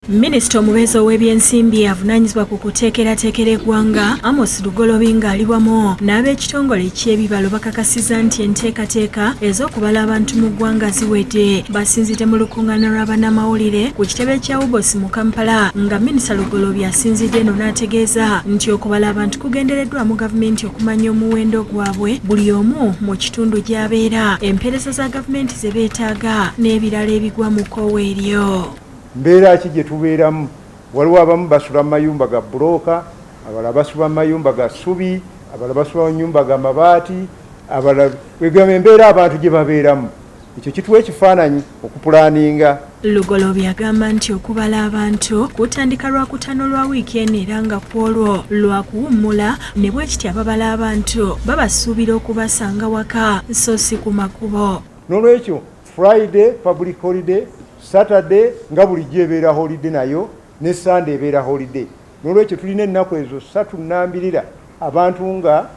Minisita omubeezi ow'ebyensimbi avunaanyizibwa ku kuteekerateekera eggwanga Amos Lugolobi ng'ali wamu n'ab'ekitongole ky'ebibalo bakakasizza nti enteekateeka ez'okubala abantu mu ggwanga ziwedde. Basinzidde mu lukuŋŋaana lwa bannamawulire ku kitebe kya Ubosi mu Kampala nga Minisita Lugolobi asinzidde eno n'ategeeza nti okubala abantu kugendereddwamu gavumenti okumanya omuwendo gwabwe buli omu mu kitundu gy'abeera, empeereza za gavumenti ze beetaaga n'ebirala ebigwa mu kkowe eryo. Mbeera ki gye tubeeramu? Waliwo abamu basula mu mayumba ga bulooka, abalala basula mu mayumba ga ssubi, abalala basula mu nyumba ga mabaati, abalala wegamba embeera abantu gye babeeramu. Ekyo kituwa ekifaananyi okupulaaninga. Lugolobi agamba nti okubala abantu kutandika Lwokutaano lwa wiiki eno era nga kwolwo lwa kuwummula ne bwe kiti ababala abantu babasuubira okubasanga waka so si ku makubo. N'olwekyo Friday public holiday, Saturday nga bulijjo ebeera holiday nayo ne Sunday ebeera holiday. N'olwekyo tulina ennaku ezo 32 abantu nga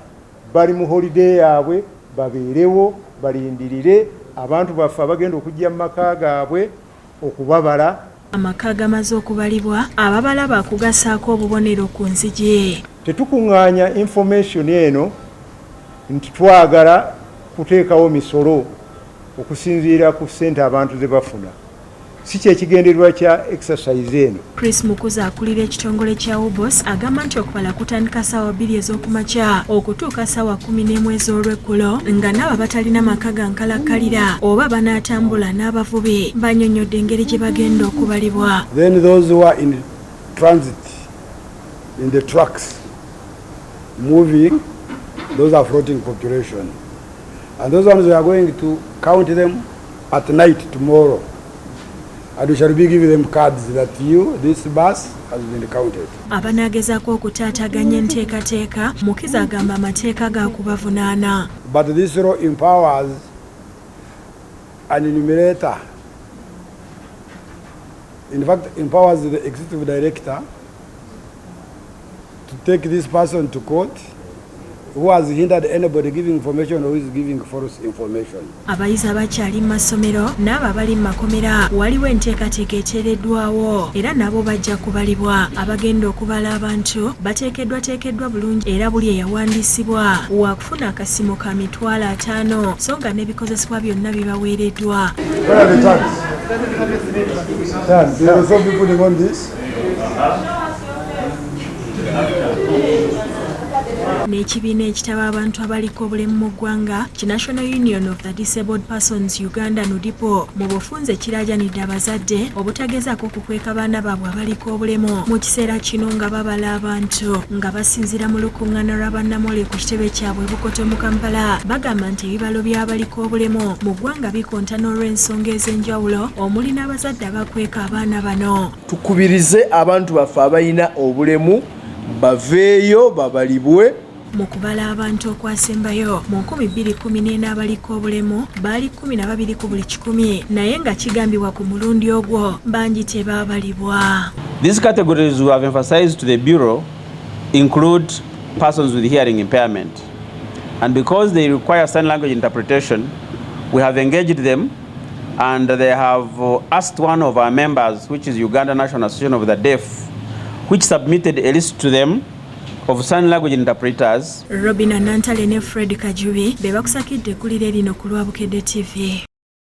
bali mu holiday yaabwe babeerewo balindirire abantu baffe abagenda okujja mu maka gaabwe okubabala. Amaka gamaze okubalibwa ababala bakugasaako obubonero ku nzigi. Tetukuŋŋaanya information eno nti twagala kuteekawo misolo okusinziira ku ssente abantu ze bafuna. Si kyekigendererwa kya exercise eno. Chris Mukuza akulira ekitongole kya Ubos agamba nti okubala kutandika ssaawa 2 ez'okumakya okutuuka ssaawa 11 ez'olweggulo nga n'abo batalina maka ga nkalakkalira oba banaatambula n'abavubi bannyonnyodde engeri gye bagenda okubalibwa. Then those who are in transit in the trucks moving, those are floating population, and those ones we are going to count them at night tomorrow. And we shall be giving them cards that this bus has been counted. Abanaagezaako okutaataganya enteekateeka Mukiza agamba amateeka ga kubavunaana. But this law empowers an enumerator. In fact, empowers the executive director to take this person to court who has hindered anybody giving information or who is giving false information. Abayizi abakyali mu masomero n'abo abali mu makomera waliwo enteekateeka eteereddwawo era nabo bajja kubalibwa. Abagenda okubala abantu bateekeddwa bulungi era buli eyawandiisibwa wakufuna akasiimo ka $50 so nga n'ebikozesebwa byonna bibaweereddwa. N'ekibiina ekitaba abantu abaliko obulemu mu ggwanga ki National Union of the Disabled Persons Uganda NUDIPO mu bufunze kiraajanidde abazadde obutagezaako okukweka baana baabwe abaliko obulemu mu kiseera kino nga babala abantu nga basinziira mu lukuŋŋaana lwa bannamawulire ku kitebe kyabwe Bukedde mu Kampala bagamba nti ebibalo by'abaliko obulemu mu ggwanga bikonta n'olw'ensonga ez'enjawulo omuli n'abazadde abakweka abaana bano. Tukubirize abantu baffe abalina obulemu baveeyo babalibwe. Mu kubala abantu okwasembayo mu 2014 abaliko obulemu baali 12 ku buli 100 naye nga kigambibwa ku mulundi ogwo bangi tebaabalibwa. These categories we have emphasized to the Bureau include persons with hearing impairment, and because they require sign language interpretation, we have engaged them and they have asked one of our members, which is Uganda National Association of the Deaf, which submitted a list to them of sign language interpreters. Robina Nantale ne Fred Kajubi be bakusakidde kulira lino ku Lwa Bukedde TV.